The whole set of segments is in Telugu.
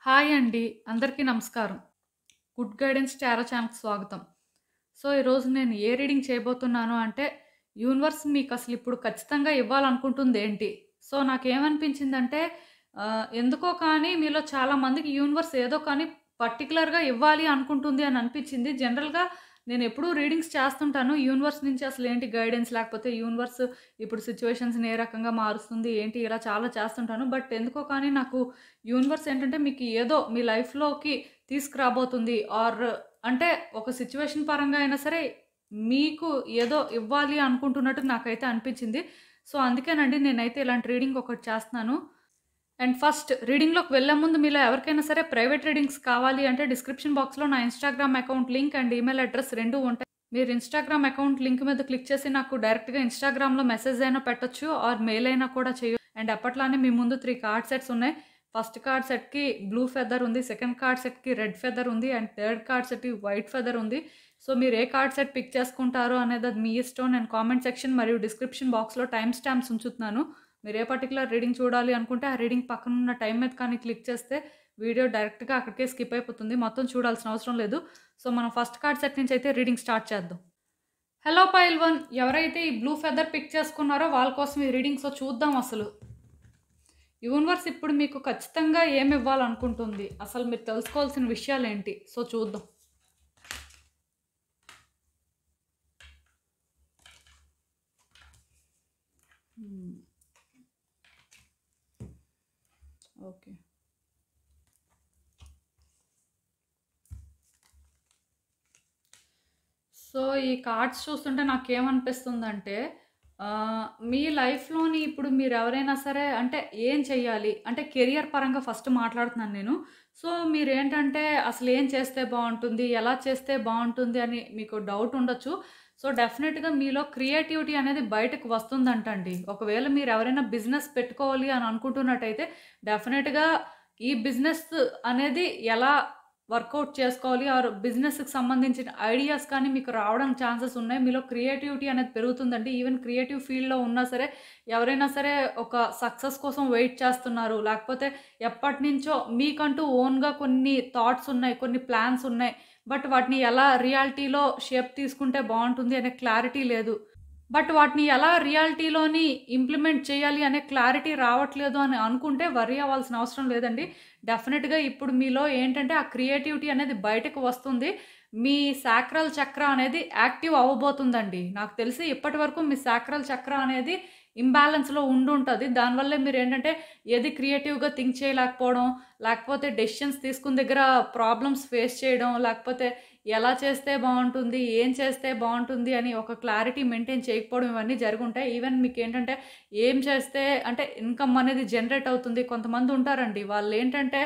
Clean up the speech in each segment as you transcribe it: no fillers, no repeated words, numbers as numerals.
హాయ్ అండి. అందరికీ నమస్కారం. గుడ్ గైడెన్స్ టారో ఛానల్‌కి స్వాగతం. సో, ఈరోజు నేను ఏ రీడింగ్ చేయబోతున్నాను అంటే, యూనివర్స్ మీకసలు ఇప్పుడు ఖచ్చితంగా ఇవ్వాలనుకుంటుందేంటి? సో, నాకేమనిపించిందంటే ఎందుకో కానీ మీలో చాలా మందికి యూనివర్స్ ఏదో కానీ పర్టిక్యులర్‌గా ఇవ్వాలి అనుకుంటుంది అని అనిపించింది. జనరల్‌గా నేనెప్పుడూ రీడింగ్స్ చేస్తుంటాను. యూనివర్స్ నుంచి అసలేంటి గైడెన్స్ లేకపోతే యూనివర్స్ ఇప్పుడు సిట్యుయేషన్స్‌ని ఏ రకంగా మారుస్తుంది ఏంటి ఇలా చాలా చేస్తుంటాను. బట్ ఎందుకో కానీ నాకు యూనివర్స్ ఏంటంటే మీకు ఏదో మీ లైఫ్‌లోకి తీసుకురాబోతుంది ఆర్ అంటే ఒక సిట్యుయేషన్ పరంగా అయినా సరే మీకు ఏదో ఇవ్వాలి అనుకుంటున్నట్టు నాకైతే అనిపించింది. సో, అందుకేనండి నేనైతే ఇలాంటి రీడింగ్ ఒకటి చేస్తున్నాను. అండ్ ఫస్ట్ రీడింగ్‌లోకి వెళ్ళే ముందు మీలో ఎవరికైనా సరే ప్రైవేట్ రీడింగ్స్ కావాలి అంటే డిస్క్రిప్షన్ బాక్స్‌లో నా Instagram account link and email address 2 ఉంటాయి. మీరు ఇన్‌స్టాగ్రామ్ అకౌంట్ లింక్ మీద క్లిక్ చేసి నాకు డైరెక్ట్‌గా ఇన్‌స్టాగ్రామ్‌లో మెసేజ్ అయినా పెట్టొచ్చు ఆర్ మెయిల్ అయినా కూడా అండ్ అప్పట్లానే మీ ముందు 3 కార్డ్ సెట్స్ ఉన్నాయి. ఫస్ట్ కార్డ్ సెట్‌కి బ్లూ ఫెదర్ ఉంది. సెకండ్ కార్డ్ సెట్‌కి రెడ్ ఫెదర్ ఉంది. అండ్ థర్డ్ కార్డ్ సెట్‌కి వైట్ ఫెదర్ ఉంది. సో, మీరు ఏ కార్డ్ సెట్ పిక్ చేసుకుంటారో అనేది అది మీ ఇష్టం. నేను కామెంట్ సెక్షన్ మరియు డిస్క్రిప్షన్ బాక్స్‌లో టైమ్ స్టాంప్స్ ఉంచుతున్నాను. మీరు ఏ పర్టిక్యులర్ రీడింగ్ చూడాలి అనుకుంటే ఆ రీడింగ్ పక్కనున్న టైం మీద కానీ క్లిక్ చేస్తే వీడియో డైరెక్ట్‌గా అక్కడికే స్కిప్ అయిపోతుంది. మొత్తం చూడాల్సిన అవసరం లేదు. సో, మనం ఫస్ట్ కార్డ్ సెట్ నుంచి అయితే రీడింగ్ స్టార్ట్ చేద్దాం. హలో పైల్ 1 ఎవరైతే ఈ బ్లూ ఫెదర్ పిక్ చేసుకున్నారో వాళ్ళ కోసం ఈ రీడింగ్. సో, చూద్దాం అసలు. యూనివర్స్ ఇప్పుడు మీకు ఖచ్చితంగా ఏమి ఇవ్వాలనుకుంటుంది? అసలు మీరు తెలుసుకోవాల్సిన విషయాలేంటి? సో, చూద్దాం. ఓకే. సో, ఈ కార్డ్స్ చూస్తుంటే నాకేమనిపిస్తుందంటే మీ లైఫ్‌లోని ఇప్పుడు మీరెవరైనా సరే అంటే ఏం చెయ్యాలి? అంటే కెరియర్ పరంగా ఫస్ట్ మాట్లాడుతున్నాను నేను. సో, మీరేంటంటే అసలేం చేస్తే బావుంటుంది? ఎలా చేస్తే బావుంటుంది? అని మీకు డౌట్ ఉండొచ్చు. సో, డెఫినెట్‌గా మీలో క్రియేటివిటీ అనేది బయటకు వస్తుందంటండి. ఒకవేళ మీరెవరైనా బిజినెస్ పెట్టుకోవాలి అని అనుకుంటున్నట్టయితే డెఫినెట్‌గా ఈ బిజినెస్ అనేది ఎలా వర్కౌట్ చేసుకోవాలి ఆర్ బిజినెస్‌కి సంబంధించిన ఐడియాస్ కానీ మీకు రావడానికి ఛాన్సెస్ ఉన్నాయి. మీలో క్రియేటివిటీ అనేది పెరుగుతుందండి. ఈవెన్ క్రియేటివ్ ఫీల్డ్‌లో ఉన్నా సరే, ఎవరైనా సరే ఒక సక్సెస్ కోసం వెయిట్ చేస్తున్నారు. లేకపోతే ఎప్పటినుంచో మీకంటూ ఓన్‌గా కొన్ని థాట్స్ ఉన్నాయి. కొన్ని ప్లాన్స్ ఉన్నాయి. బట్ వాటిని ఎలా రియాలిటీలో షేప్ తీసుకుంటే బావుంటుంది అనే క్లారిటీ లేదు. బట్ వాటిని ఎలా రియాలిటీలోని ఇంప్లిమెంట్ చేయాలి అనే క్లారిటీ రావట్లేదు అని అనుకుంటే వర్రీ అవ్వాల్సిన అవసరం లేదండి. డెఫినిట్‌గా ఇప్పుడు మీలో ఏంటంటే ఆ క్రియేటివిటీ అనేది బయటకు వస్తుంది. మీ సాక్రల్ చక్ర అనేది యాక్టివ్ అవ్వబోతుందండి. నాకు తెలిసి ఇప్పటివరకు మీ సాక్రల్ చక్ర అనేది ఇంబాలెన్స్‌లో ఉండుంటది. దానివల్లే మీరేంటంటే ఏది క్రియేటివ్‌గా థింక్ చేయలేకపోవడం, లేకపోతే డెసిషన్స్ తీసుకున్న దగ్గర ప్రాబ్లమ్స్ ఫేస్ చేయడం, లేకపోతే ఎలా చేస్తే బావుంటుంది? ఏం చేస్తే బావుంటుంది? అని ఒక క్లారిటీ మెయింటైన్ చేయకపోవడం ఇవన్నీ జరుగుంటాయి. ఈవెన్ మీకేంటంటే ఏం చేస్తే అంటే ఇన్‌కమ్ అనేది జనరేట్ అవుతుంది. కొంతమంది ఉంటారండి. వాళ్ళేంటంటే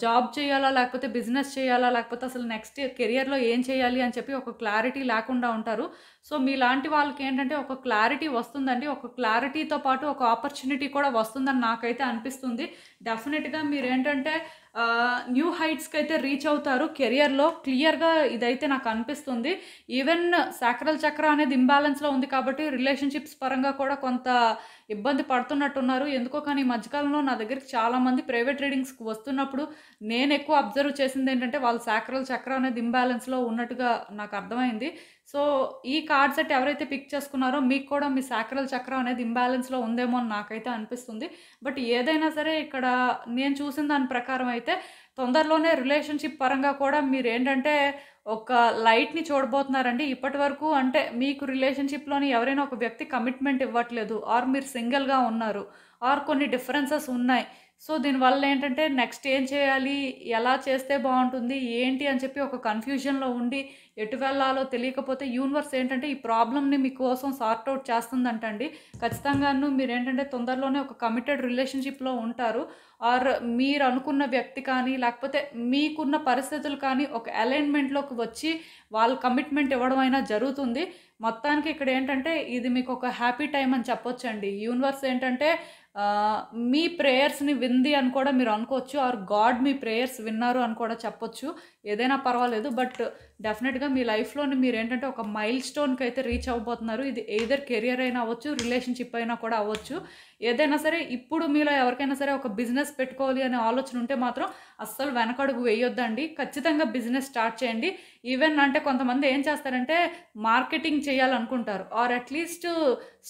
జాబ్ చేయాలా? లేకపోతే బిజినెస్ చేయాలా? లేకపోతే అసలు నెక్స్ట్ కెరియర్‌లో ఏం చేయాలి? అని చెప్పి ఒక క్లారిటీ లేకుండా ఉంటారు. సో, మీలాంటి వాళ్ళకేంటంటే ఒక క్లారిటీ వస్తుందండి. ఒక క్లారిటీతో పాటు ఒక ఆపర్చునిటీ కూడా వస్తుందని నాకైతే అనిపిస్తుంది. డెఫినిట్‌గా మీరేంటంటే న్యూ హైట్స్‌కైతే రీచ్ అవుతారు కెరియర్‌లో. క్లియర్‌గా ఇదైతే నాకనిపిస్తుంది. ఈవెన్ సాక్రల్ చక్ర అనేది ఇంబాలెన్స్‌లో ఉంది కాబట్టి రిలేషన్‌షిప్స్ పరంగా కూడా కొంత ఇబ్బంది పడుతున్నట్టున్నారు. ఎందుకో కానీ ఈ మధ్య కాలంలో నా దగ్గరికి చాలామంది ప్రైవేట్ రీడింగ్స్‌కి వస్తున్నప్పుడు నేనెక్కువ అబ్జర్వ్ చేసిందేంటంటే వాళ్ళ సాక్రల్ చక్ర అనేది ఇంబాలెన్స్‌లో ఉన్నట్టుగా నాకర్థమైంది. సో, ఈ కార్డ్ సెట్ ఎవరైతే పిక్ చేసుకున్నారో మీకు కూడా మీ సాక్రల్ చక్రం అనేది ఇంబాలెన్స్‌లో ఉందేమో అని నాకైతే అనిపిస్తుంది. బట్ ఏదైనా సరే ఇక్కడ నేను చూసిన దాని ప్రకారం అయితే తొందరలోనే రిలేషన్‌షిప్ పరంగా కూడా మీరేంటంటే ఒక లైట్‌ని చూడబోతున్నారండి. ఇప్పటివరకు అంటే మీకు రిలేషన్‌షిప్‌లోని ఎవరైనా ఒక వ్యక్తి కమిట్మెంట్ ఇవ్వట్లేదు. ఆర్ మీరు సింగిల్‌గా ఉన్నారు. ఆర్ కొన్ని డిఫరెన్సెస్ ఉన్నాయి. సో, దీనివల్ల ఏంటంటే నెక్స్ట్ ఏం చేయాలి? ఎలా చేస్తే బావుంటుంది? ఏంటి అని చెప్పి ఒక కన్‌ఫ్యూజన్‌లో ఉండి ఎటు వెళ్ళాలో తెలియకపోతే యూనివర్స్ ఏంటంటే ఈ ప్రాబ్లమ్‌ని మీకోసం సార్ట్ ఔట్ చేస్తుందంటండి. ఖచ్చితంగాను మీరేంటంటే తొందరలోనే ఒక కమిటెడ్ రిలేషన్‌షిప్‌లో ఉంటారు. ఆర్ మీరనుకున్న వ్యక్తి కానీ, లేకపోతే మీకున్న పరిస్థితులు కానీ ఒక అలైన్‌మెంట్‌లోకి వచ్చి వాళ్ళు కమిట్మెంట్ ఇవ్వడం అయినా జరుగుతుంది. మొత్తానికి ఇక్కడ ఏంటంటే ఇది మీకు ఒక హ్యాపీ టైమ్ అని చెప్పొచ్చండి. యూనివర్స్ ఏంటంటే మీ ప్రేయర్స్‌ని వింది అని కూడా మీరు అనుకోవచ్చు. ఆర్ గాడ్ మీ ప్రేయర్స్ విన్నారు అని కూడా చెప్పొచ్చు. ఏదైనా పర్వాలేదు. బట్ డెఫినెట్‌గా మీ లైఫ్‌లోని మీరేంటంటే ఒక మైల్ స్టోన్‌కి అయితే రీచ్ అవ్వబోతున్నారు. ఇది ఎయిదర్ కెరియర్ అయినా అవ్వచ్చు, రిలేషన్‌షిప్ అయినా కూడా అవ్వచ్చు. ఏదైనా సరే ఇప్పుడు మీలో ఎవరికైనా సరే ఒక బిజినెస్ పెట్టుకోవాలి అనే ఆలోచన ఉంటే మాత్రం అస్సలు వెనకడుగు వేయొద్దండి. ఖచ్చితంగా బిజినెస్ స్టార్ట్ చేయండి. ఈవెన్ అంటే కొంతమంది ఏం చేస్తారంటే మార్కెటింగ్ చేయాలనుకుంటారు. ఆర్ అట్‌లీస్ట్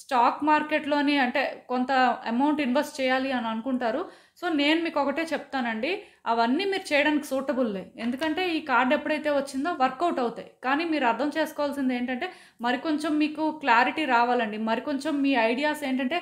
స్టాక్ మార్కెట్‌లోని అంటే కొంత అమౌంట్ ఇన్వెస్ట్ చేయాలి అని అనుకుంటారు. సో, నేను మీకొకటే చెప్తానండి. అవన్నీ మీరు చేయడానికి సూటబుల్లే. ఎందుకంటే ఈ కార్డ్ ఎప్పుడైతే వచ్చిందో వర్కౌట్ అవుతాయి. కానీ మీరు అర్థం చేసుకోవాల్సింది ఏంటంటే మరికొంచెం మీకు క్లారిటీ రావాలండి. మరికొంచెం మీ ఐడియాస్ ఏంటంటే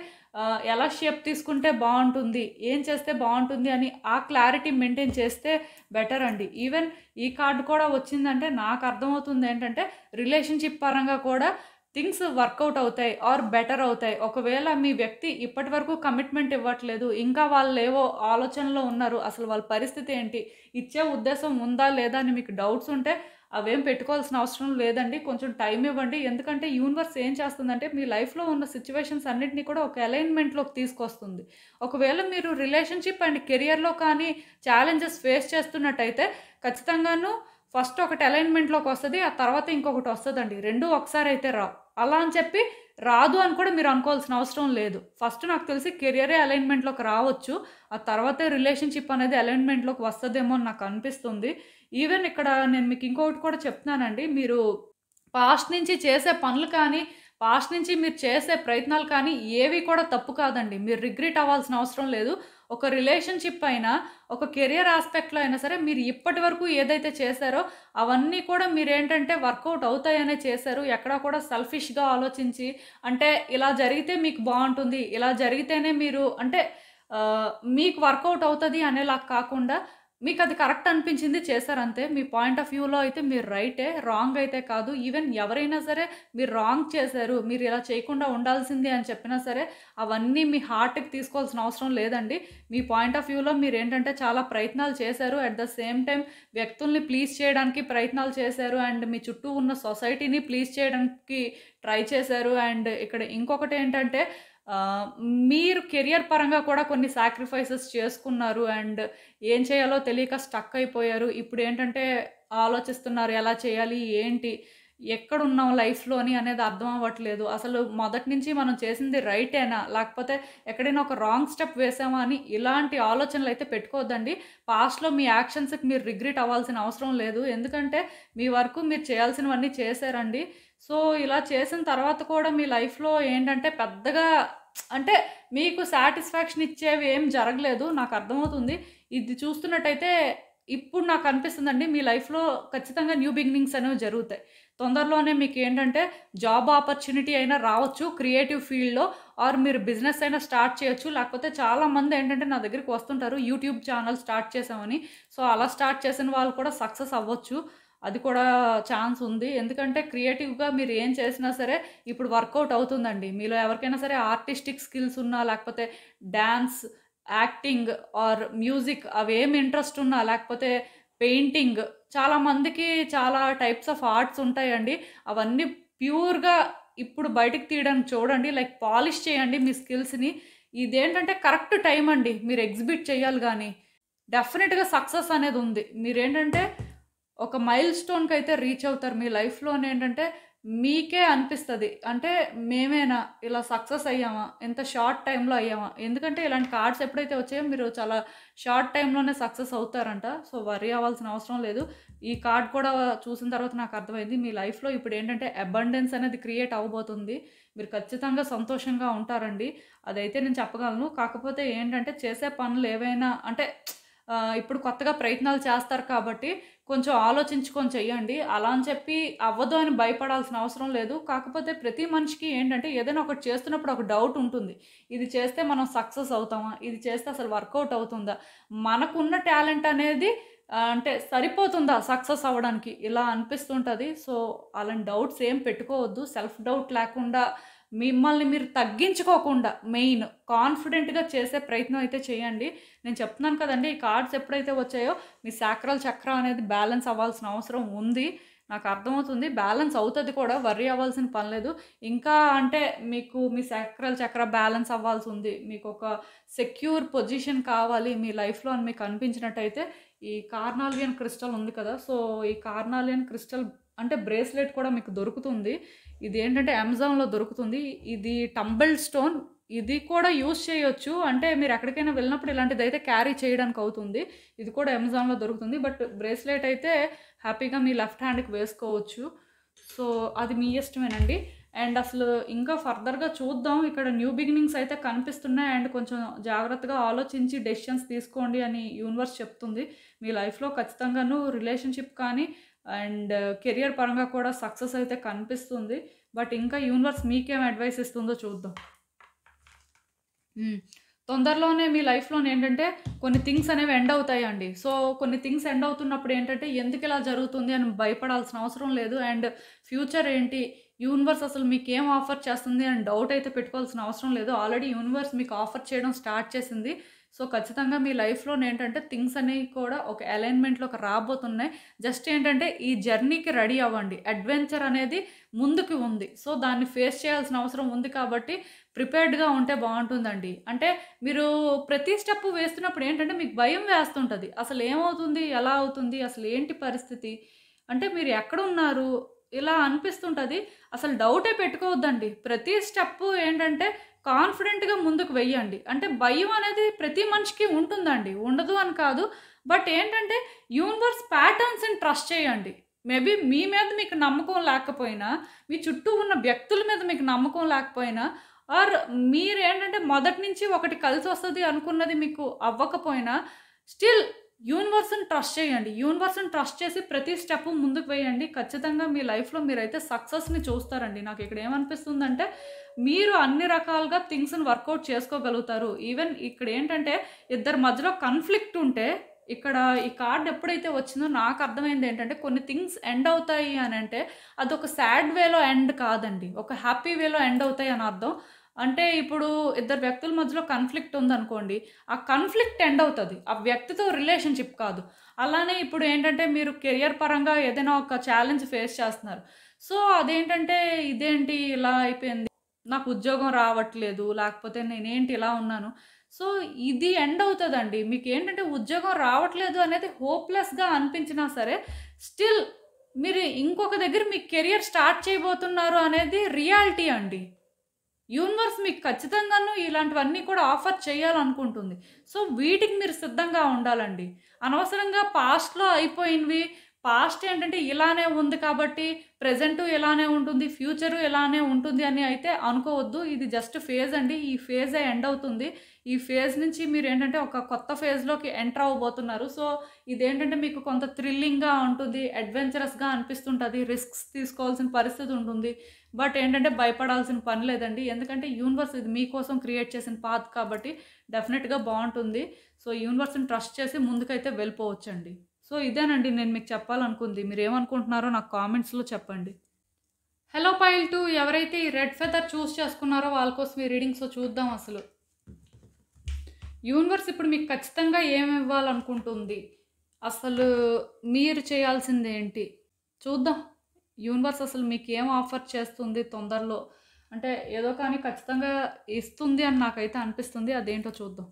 ఎలా షేప్ తీసుకుంటే బావుంటుంది, ఏం చేస్తే బావుంటుంది అని ఆ క్లారిటీ మెయింటైన్ చేస్తే బెటర్ అండి. ఈవెన్ ఈ కార్డ్ కూడా వచ్చిందంటే నాకు అర్థమవుతుంది ఏంటంటే రిలేషన్‌షిప్ పరంగా కూడా థింగ్స్ వర్కౌట్ అవుతాయి ఆర్ బెటర్ అవుతాయి. ఒకవేళ మీ వ్యక్తి ఇప్పటి వరకు కమిట్మెంట్ ఇవ్వట్లేదు. ఇంకా వాళ్ళేవో ఆలోచనలో ఉన్నారు. అసలు వాళ్ళ పరిస్థితి ఏంటి? ఇచ్చే ఉద్దేశం ఉందా? లేదా? అని మీకు డౌట్స్ ఉంటే అవేం పెట్టుకోవాల్సిన అవసరం లేదండి. కొంచెం టైం ఇవ్వండి. ఎందుకంటే యూనివర్స్ ఏం చేస్తుందంటే మీ లైఫ్‌లో ఉన్న సిట్యుయేషన్స్ అన్నిటిని కూడా ఒక అలైన్‌మెంట్‌లోకి తీసుకొస్తుంది. ఒకవేళ మీరు రిలేషన్‌షిప్ అండ్ కెరియర్‌లో కానీ ఛాలెంజెస్ ఫేస్ చేస్తున్నట్టయితే ఖచ్చితంగాను ఫస్ట్ ఒకటి అలైన్‌మెంట్‌లోకి వస్తది. ఆ తర్వాత ఇంకొకటి వస్తదండి. 2 ఒకసారి అయితే రావు. అలా అని చెప్పి రాదు అని కూడా మీరు అనుకోవాల్సిన అవసరం లేదు. ఫస్ట్ నాకు తెలిసి కెరియరే అలైన్‌మెంట్‌లోకి రావచ్చు. ఆ తర్వాతే రిలేషన్‌షిప్ అనేది అలైన్‌మెంట్‌లోకి వస్తదేమో అని నాకు అనిపిస్తుంది. ఈవెన్ ఇక్కడ నేను మీకు ఇంకొకటి కూడా చెప్తున్నానండి. మీరు పాస్ట్ నుంచి చేసే పనులు కానీ, పాస్ట్ నుంచి మీరు చేసే ప్రయత్నాలు కానీ ఏవి కూడా తప్పు కాదండి. మీరు రిగ్రెట్ అవ్వాల్సిన అవసరం లేదు. ఒక రిలేషన్‌షిప్ అయినా, ఒక కెరియర్ యాస్పెక్ట్‌లో అయినా సరే మీరు ఇప్పటి వరకు ఏదైతే చేశారో అవన్నీ కూడా మీరేంటంటే వర్కౌట్ అవుతాయనే చేశారు. ఎక్కడా కూడా సెల్ఫిష్‌గా ఆలోచించి అంటే ఇలా జరిగితే మీకు బావుంటుంది. ఇలా జరిగితేనే మీరు అంటే మీకు వర్కౌట్ అవుతది అనేలా కాకుండా మీకది కరెక్ట్ అనిపించింది చేశారంతే. మీ పాయింట్ ఆఫ్ వ్యూలో అయితే మీరు రైటే. రాంగ్ అయితే కాదు. ఈవెన్ ఎవరైనా సరే మీరు రాంగ్ చేశారు, మీరు ఇలా చేయకుండా ఉండాల్సింది అని చెప్పినా సరే, అవన్నీ మీ హార్ట్‌కి తీసుకోవాల్సిన అవసరం లేదండి. మీ పాయింట్ ఆఫ్ వ్యూలో మీరేంటంటే చాలా ప్రయత్నాలు చేశారు. అట్ ద సేమ్ టైమ్ వ్యక్తుల్ని ప్లీజ్ చేయడానికి ప్రయత్నాలు చేశారు. అండ్ మీ చుట్టూ ఉన్న సొసైటీని ప్లీజ్ చేయడానికి ట్రై చేశారు. అండ్ ఇక్కడ ఇంకొకటేంటంటే ఆహ్, మీరు కెరియర్ పరంగా కూడా కొన్ని సాక్రిఫైసెస్ చేసుకున్నారు. అండ్ ఏం చేయాలో తెలియక స్టక్ అయిపోయారు. ఇప్పుడేంటంటే ఆలోచిస్తున్నారు ఎలా చేయాలి? ఏంటి? ఎక్కడున్నాం లైఫ్‌లోని అనేది అర్థం అవ్వట్లేదు. అసలు మొదటి నుంచి మనం చేసింది రైటేనా? లేకపోతే ఎక్కడైనా ఒక రాంగ్ స్టెప్ వేసామా అని ఇలాంటి ఆలోచనలైతే పెట్టుకోవద్దండి. పాస్ట్‌లో మీ యాక్షన్స్‌కి మీరు రిగ్రెట్ అవ్వాల్సిన అవసరం లేదు. ఎందుకంటే మీ వరకు మీరు చేయాల్సినవన్నీ చేశారండి. సో, ఇలా చేసిన తర్వాత కూడా మీ లైఫ్‌లో ఏంటంటే పెద్దగా అంటే మీకు సాటిస్ఫాక్షన్ ఇచ్చేవి ఏం జరగలేదు. నాకు అర్థమవుతుంది. ఇది చూస్తున్నట్టయితే ఇప్పుడు నాకు అనిపిస్తుందండి మీ లైఫ్‌లో ఖచ్చితంగా న్యూ బిగినింగ్స్ అనేవి జరుగుతాయి. తొందరలోనే మీకేంటంటే జాబ్ ఆపర్చునిటీ అయినా రావచ్చు క్రియేటివ్ ఫీల్డ్‌లో ఆర్ మీరు బిజినెస్ అయినా స్టార్ట్ చేయొచ్చు. లేకపోతే చాలామంది ఏంటంటే నా దగ్గరికి వస్తుంటారు యూట్యూబ్ ఛానల్ స్టార్ట్ చేశామని. సో, అలా స్టార్ట్ చేసిన వాళ్ళు కూడా సక్సెస్ అవ్వచ్చు. అది కూడా ఛాన్స్ ఉంది. ఎందుకంటే క్రియేటివ్‌గా మీరు ఏం చేసినా సరే ఇప్పుడు వర్కౌట్ అవుతుందండి. మీలో ఎవరికైనా సరే ఆర్టిస్టిక్ స్కిల్స్ ఉన్నా లేకపోతే డాన్స్, యాక్టింగ్ ఆర్ మ్యూజిక్ అవేమి ఇంట్రెస్ట్ ఉన్నా లేకపోతే పెయింటింగ్ చాలామందికి చాలా టైప్స్ ఆఫ్ ఆర్ట్స్ ఉంటాయండి. అవన్నీ ప్యూర్‌గా ఇప్పుడు బయటకి తీయడానికి చూడండి. లైక్ పాలిష్ చేయండి మీ స్కిల్స్‌ని. ఇదేంటంటే కరెక్ట్ టైం అండి. మీరు ఎగ్జిబిట్ చేయాలి గానీ, డెఫినిట్‌గా సక్సెస్ అనేది ఉంది. మీరేంటంటే ఒక మైల్ స్టోన్‌కైతే రీచ్ అవుతారు. మీ లైఫ్‌లోనేంటంటే మీకే అనిపిస్తది. అంటే మేమేనా ఇలా సక్సెస్ అయ్యామా? ఇంత షార్ట్ టైమ్‌లో అయ్యామా? ఎందుకంటే ఇలాంటి కార్డ్స్ ఎప్పుడైతే వచ్చాయో మీరు చాలా షార్ట్ టైమ్‌లోనే సక్సెస్ అవుతారంట. సో, వర్రీ అవ్వాల్సిన అవసరం లేదు. ఈ కార్డ్ కూడా చూసిన తర్వాత నాకు అర్థమైంది. మీ లైఫ్‌లో ఇప్పుడేంటంటే అబండెన్స్ అనేది క్రియేట్ అవ్వబోతుంది. మీరు ఖచ్చితంగా సంతోషంగా ఉంటారండి. అదైతే నేను చెప్పగలను. కాకపోతే ఏంటంటే చేసే పనులు ఏవైనా అంటే ఇప్పుడు కొత్తగా ప్రయత్నాలు చేస్తారు కాబట్టి కొంచెం ఆలోచించుకొని చెయ్యండి. అలా అని చెప్పి అవ్వదు అని భయపడాల్సిన అవసరం లేదు. కాకపోతే ప్రతి మనిషికి ఏంటంటే ఏదైనా ఒకటి చేస్తున్నప్పుడు ఒక డౌట్ ఉంటుంది. ఇది చేస్తే మనం సక్సెస్ అవుతామా? ఇది చేస్తే అసలు వర్కౌట్ అవుతుందా? మనకున్న టాలెంట్ అనేది అంటే సరిపోతుందా సక్సెస్ అవ్వడానికి? ఇలా అనిపిస్తుంటది. సో, అలాంటి డౌట్స్ ఏం పెట్టుకోవద్దు. సెల్ఫ్ డౌట్ లేకుండా మిమ్మల్ని మీరు తగ్గించుకోకుండా మెయిన్ కాన్ఫిడెంట్‌గా చేసే ప్రయత్నం అయితే చేయండి. నేను చెప్తున్నాను కదండీ! ఈ కార్డ్స్ ఎప్పుడైతే వచ్చాయో మీ సాక్రల్ చక్ర అనేది బ్యాలెన్స్ అవ్వాల్సిన అవసరం ఉంది. నాకు అర్థమవుతుంది. బ్యాలెన్స్ అవుతది కూడా. వర్రీ అవ్వాల్సిన పని లేదు. ఇంకా అంటే మీకు మీ చక్ర బ్యాలెన్స్ అవ్వాల్సుంది. మీకొక సెక్యూర్ పొజిషన్ కావాలి మీ లైఫ్‌లో అని మీకు అనిపించినట్టయితే ఈ కార్నాలియన్ క్రిస్టల్ ఉంది కదా! సో, ఈ కార్నాలియన్ క్రిస్టల్ అంటే బ్రేస్లెట్ కూడా మీకు దొరుకుతుంది. ఇదేంటంటే అమెజాన్‌లో దొరుకుతుంది. ఇది టంబుల్ స్టోన్. ఇది కూడా యూజ్ చేయొచ్చు. అంటే మీరు ఎక్కడికైనా వెళ్ళినప్పుడు ఇలాంటిదైతే క్యారీ చేయడానికి అవుతుంది. ఇది కూడా అమెజాన్‌లో దొరుకుతుంది. బట్ బ్రేస్లెట్ అయితే హ్యాపీగా మీ లెఫ్ట్ హ్యాండ్‌కి వేసుకోవచ్చు. సో, అది మీ ఇష్టమేనండి. అండ్ అసలు ఇంకా ఫర్దర్‌గా చూద్దాం. ఇక్కడ న్యూ బిగినింగ్స్ అయితే కనిపిస్తున్నాయి. అండ్ కొంచెం జాగ్రత్తగా ఆలోచించి డెసిషన్స్ తీసుకోండి అని యూనివర్స్ చెప్తుంది. మీ లైఫ్‌లో ఖచ్చితంగాను రిలేషన్‌షిప్ కానీ అండ్ కెరియర్ పరంగా కూడా సక్సెస్ అయితే కనిపిస్తుంది. బట్ ఇంకా యూనివర్స్ మీకేం అడ్వైస్ ఇస్తుందో చూద్దాం. తొందరలోనే మీ లైఫ్‌లోనేంటంటే కొన్ని థింగ్స్ అనేవి ఎండ్ అవుతాయండి. సో, కొన్ని థింగ్స్ ఎండ్ అవుతున్నప్పుడు ఏంటంటే ఎందుకిలా జరుగుతుంది అని భయపడాల్సిన అవసరం లేదు. అండ్ ఫ్యూచర్ ఏంటి? యూనివర్స్ అసలు మీకేం ఆఫర్ చేస్తుంది అని డౌట్ అయితే పెట్టుకోవాల్సిన అవసరం లేదు. ఆల్రెడీ యూనివర్స్ మీకు ఆఫర్ చేయడం స్టార్ట్ చేసింది. సో, ఖచ్చితంగా మీ లైఫ్‌లోనేంటంటే థింగ్స్ అనేవి కూడా ఒక అలైన్‌మెంట్‌లోకి రాబోతున్నాయి. జస్ట్ ఏంటంటే ఈ జర్నీకి రెడీ అవ్వండి. అడ్వెంచర్ అనేది ముందుకు ఉంది. సో, దాన్ని ఫేస్ చేయాల్సిన అవసరం ఉంది కాబట్టి ప్రిపేర్డ్‌గా ఉంటే బావుంటుందండి. అంటే మీరు ప్రతి స్టెప్ వేస్తున్నప్పుడు ఏంటంటే మీకు భయం వేస్తుంటది. అసలు ఏమవుతుంది? ఎలా అవుతుంది? అసలు ఏంటి పరిస్థితి? అంటే మీరు ఎక్కడున్నారు? ఇలా అనిపిస్తుంటది. అసలు డౌటే పెట్టుకోవద్దండి. ప్రతి స్టెప్పు ఏంటంటే కాన్ఫిడెంట్‌గా ముందుకు వెయ్యండి. అంటే భయం అనేది ప్రతి మనిషికి ఉంటుందండి. ఉండదు అని కాదు. బట్ ఏంటంటే యూనివర్స్ ప్యాటర్న్స్‌ని ట్రస్ట్ చేయండి. మేబీ మీ మీద మీకు నమ్మకం లేకపోయినా, మీ చుట్టూ ఉన్న వ్యక్తుల మీద మీకు నమ్మకం లేకపోయినా ఆర్ మీరేంటంటే మొదటి నుంచి ఒకటి కలిసొస్తది అనుకున్నది మీకు అవ్వకపోయినా స్టిల్ యూనివర్స్‌ని ట్రస్ట్ చేయండి. యూనివర్స్‌ని ట్రస్ట్ చేసి ప్రతి స్టెప్ ముందుకు వేయండి. ఖచ్చితంగా మీ లైఫ్‌లో మీరైతే సక్సెస్‌ని చూస్తారండి. నాకిక్కడ ఏమనిపిస్తుందంటే మీరు అన్ని రకాలుగా థింగ్స్‌ని వర్కౌట్ చేసుకోగలుగుతారు. ఈవెన్ ఇక్కడేంటంటే ఇద్దరి మధ్యలో కాన్‌ఫ్లిక్ట్ ఉంటే ఇక్కడ ఈ కార్డ్ ఎప్పుడైతే వచ్చిందో నాకు అర్థమైంది ఏంటంటే కొన్ని థింగ్స్ ఎండ్ అవుతాయి అనంటే అదొక సాడ్ వేలో ఎండ్ కాదండి. ఒక హ్యాపీ వేలో ఎండ్ అవుతాయి అని అర్థం. అంటే ఇప్పుడు ఇద్దరు వ్యక్తుల మధ్యలో కాన్‌ఫ్లిక్ట్ ఉందనుకోండి. ఆ కాన్‌ఫ్లిక్ట్ ఎండ్ అవుతది. ఆ వ్యక్తితో రిలేషన్‌షిప్ కాదు. అలానే ఇప్పుడు ఏంటంటే మీరు కెరియర్ పరంగా ఏదైనా ఒక ఛాలెంజ్ ఫేస్ చేస్తున్నారు. సో, అదేంటంటే ఇదేంటి ఇలా అయిపోయింది. నాకు ఉద్యోగం రావట్లేదు. లేకపోతే నేనేంటి ఇలా ఉన్నాను. సో, ఇది ఎండ్ అవుతదండి. మీకేంటంటే ఉద్యోగం రావట్లేదు అనేది హోప్‌లెస్‌గా అనిపించినా సరే స్టిల్ మీరు ఇంకొక దగ్గర మీ కెరియర్ స్టార్ట్ చేయబోతున్నారు అనేది రియాలిటీ అండి. యూనివర్స్ మీకు ఖచ్చితంగాను ఇలాంటివన్నీ కూడా ఆఫర్ చేయాలనుకుంటుంది. సో, వీటికి మీరు సిద్ధంగా ఉండాలండి. అనవసరంగా పాస్ట్‌లో అయిపోయినవి, పాస్ట్ ఏంటంటే ఇలానే ఉంది కాబట్టి ప్రెజెంటు ఇలానే ఉంటుంది, ఫ్యూచరు ఇలానే ఉంటుంది అని అయితే అనుకోవద్దు. ఇది జస్ట్ ఫేజ్ అండి. ఈ ఫేజే ఎండ్ అవుతుంది. ఈ ఫేజ్ నుంచి మీరేంటంటే ఒక కొత్త ఫేజ్‌లోకి ఎంటర్ అవ్వబోతున్నారు. సో, ఇదేంటంటే మీకు కొంత థ్రిల్లింగ్‌గా ఉంటుంది, అడ్వెంచరస్‌గా అనిపిస్తుంటది, రిస్క్స్ తీసుకోవాల్సిన పరిస్థితి ఉంటుంది. బట్ ఏంటంటే భయపడాల్సిన పని లేదండి. ఎందుకంటే యూనివర్స్ ఇది మీకోసం క్రియేట్ చేసిన పాత్ కాబట్టి డెఫినెట్‌గా బావుంటుంది. సో, యూనివర్స్‌ని ట్రస్ట్ చేసి ముందుకైతే వెళ్ళిపోవచ్చండి. సో, ఇదేనండి నేను మీకు చెప్పాలనుకుంది. మీరేమనుకుంటున్నారో నాకు కామెంట్స్‌లో చెప్పండి. హలో పైల్ 2 ఎవరైతే ఈ రెడ్ ఫెదర్ చూస్ చేసుకున్నారో వాళ్ళ కోసం ఈ రీడింగ్. సో, చూద్దాం అసలు. యూనివర్స్ ఇప్పుడు మీకు ఖచ్చితంగా ఏమి ఇవ్వాలనుకుంటుంది? అసలు మీరు చేయాల్సిందేంటి? చూద్దాం. యూనివర్స్ అసలు మీకేం ఆఫర్ చేస్తుంది తొందరలో? అంటే ఏదో కానీ ఖచ్చితంగా ఇస్తుంది అని నాకైతే అనిపిస్తుంది. అదేంటో చూద్దాం.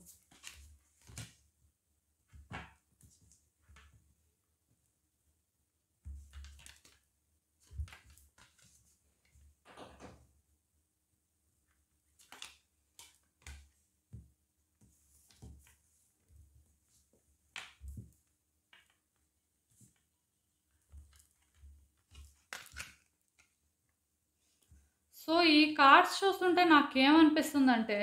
సో, ఈ కార్డ్స్ చూస్తుంటే నాకేమనిపిస్తుందంటే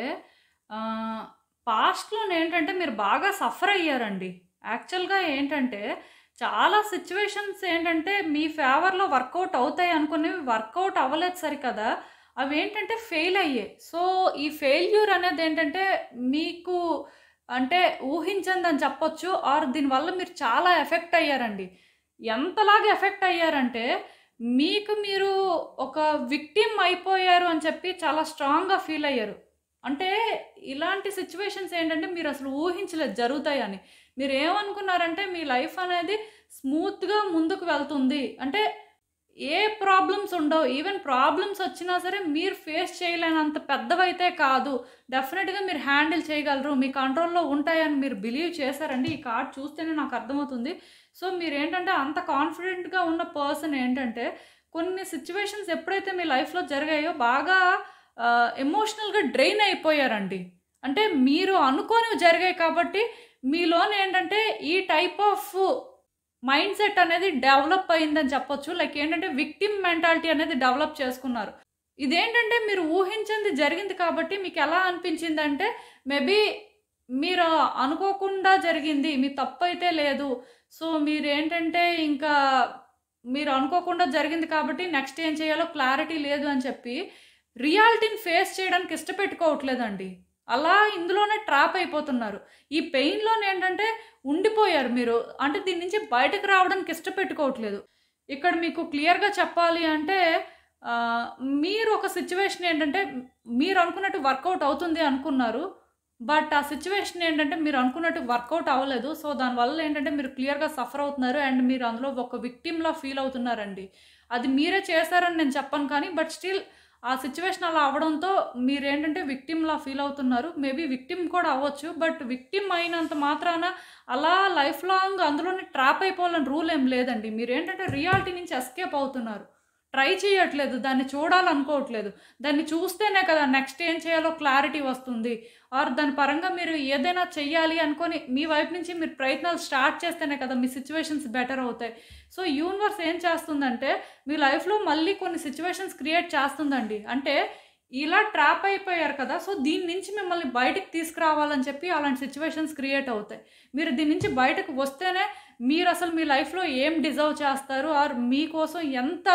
పాస్ట్‌లోనేంటంటే మీరు బాగా సఫర్ అయ్యారండి. యాక్చువల్‌గా ఏంటంటే చాలా సిట్యుయేషన్స్ ఏంటంటే మీ ఫేవర్‌లో వర్కౌట్ అవుతాయి అనుకునేవి వర్కౌట్ అవ్వలేదు సరికదా! అవేంటంటే ఫెయిల్ అయ్యాయి. సో, ఈ ఫెయిల్యూర్ అనేదేంటంటే మీకు అంటే ఊహించనిదని చెప్పొచ్చు. ఆర్ దీనివల్ల మీరు చాలా ఎఫెక్ట్ అయ్యారండి. ఎంతలాగా ఎఫెక్ట్ అయ్యారంటే మీకు మీరు ఒక విక్టిమ్ అయిపోయారు అని చెప్పి చాలా స్ట్రాంగ్‌గా ఫీల్ అయ్యారు. అంటే ఇలాంటి సిట్యుయేషన్స్ ఏంటంటే మీరసలు ఊహించలేదు జరుగుతాయని. మీరేమనుకున్నారంటే మీ లైఫ్ అనేది స్మూత్‌గా ముందుకు వెళ్తుంది. అంటే ఏ ప్రాబ్లమ్స్ ఉండవు. ఈవెన్ ప్రాబ్లమ్స్ వచ్చినా సరే మీరు ఫేస్ చేయలేనంత పెద్దవైతే కాదు. డెఫినెట్‌గా మీరు హ్యాండిల్ చేయగలరు. మీ కంట్రోల్‌లో ఉంటాయని మీరు బిలీవ్ చేశారండి. ఈ కార్డ్ చూస్తేనే నాకు అర్థమవుతుంది. సో, మీరేంటంటే అంత కాన్ఫిడెంట్‌గా ఉన్న పర్సన్ ఏంటంటే కొన్ని సిట్యుయేషన్స్ ఎప్పుడైతే మీ లైఫ్‌లో జరిగాయో బాగా ఎమోషనల్‌గా డ్రైన్ అయిపోయారండి. అంటే మీరు అనుకోనివి జరిగాయి కాబట్టి మీలోన ఏంటంటే ఈ టైప్ ఆఫ్ మైండ్ సెట్ అనేది డెవలప్ అయిందని చెప్పొచ్చు. లైక్ ఏంటంటే విక్టిమ్ మెంటాలిటీ అనేది డెవలప్ చేసుకున్నారు. ఇదేంటంటే మీరు ఊహించింది జరిగింది కాబట్టి మీకెలా అనిపించిందంటే మేబీ మీరు అనుకోకుండా జరిగింది. మీ తప్పైతే లేదు. సో, మీరేంటంటే ఇంకా మీరు అనుకోకుండా జరిగింది కాబట్టి నెక్స్ట్ ఏం చేయాలో క్లారిటీ లేదు అని చెప్పి రియాలిటీని ఫేస్ చేయడానికి ఇష్టపెట్టుకోవట్లేదండి. అలా ఇందులోనే ట్రాప్ అయిపోతున్నారు. ఈ పెయిన్‌లోనేంటంటే ఉండిపోయారు మీరు. అంటే దీని నుంచి బయటకు రావడానికి ఇష్టపెట్టుకోవట్లేదు. ఇక్కడ మీకు క్లియర్‌గా చెప్పాలి అంటే ఆహ్, మీరు ఒక సిట్యుయేషన్ ఏంటంటే మీరు అనుకున్నట్టు వర్కౌట్ అవుతుంది అనుకున్నారు. బట్ ఆ సిట్యుయేషన్ ఏంటంటే మీరు అనుకున్నట్టు వర్కౌట్ అవ్వలేదు. సో, దానివల్ల ఏంటంటే మీరు క్లియర్‌గా సఫర్ అవుతున్నారు. అండ్ మీరు అందులో ఒక విక్టిమ్‌లా ఫీల్ అవుతున్నారండి. అది మీరే చేశారని నేను చెప్పను కానీ బట్ స్టిల్ ఆ సిట్యుయేషన్ అలా అవ్వడంతో మీరేంటంటే విక్టిమ్‌లా ఫీల్ అవుతున్నారు. మేబీ విక్టిమ్ కూడా అవ్వచ్చు. బట్ విక్టిమ్ అయినంత మాత్రాన అలా లైఫ్ లాంగ్ అందులోనే ట్రాప్ అయిపోవాలని రూల్ ఏం లేదండి. మీరేంటంటే రియాలిటీ నుంచి ఎస్కేప్ అవుతున్నారు. ట్రై చేయట్లేదు. దాన్ని చూడాలనుకోవట్లేదు. దాన్ని చూస్తేనే కదా నెక్స్ట్ ఏం చేయాలో క్లారిటీ వస్తుంది. ఆర్ దాని పరంగా మీరు ఏదైనా చెయ్యాలి అనుకోని మీ వైపు నుంచి మీరు ప్రయత్నాలు స్టార్ట్ చేస్తేనే కదా మీ సిట్యుయేషన్స్ బెటర్ అవుతాయి. సో, యూనివర్స్ ఏం చేస్తుందంటే మీ లైఫ్‌లో మళ్ళీ కొన్ని సిట్యుయేషన్స్ క్రియేట్ చేస్తుందండి. అంటే ఇలా ట్రాప్ అయిపోయారు కదా! సో, దీని నుంచి మిమ్మల్ని బయటికి తీసుకురావాలని చెప్పి అలాంటి సిట్యుయేషన్స్ క్రియేట్ అవుతాయి. మీరు దీని నుంచి బయటకు వస్తేనే మీరసలు మీ లైఫ్‌లో ఏం డిజర్వ్ చేస్తారు ఆర్ మీకోసం ఎంత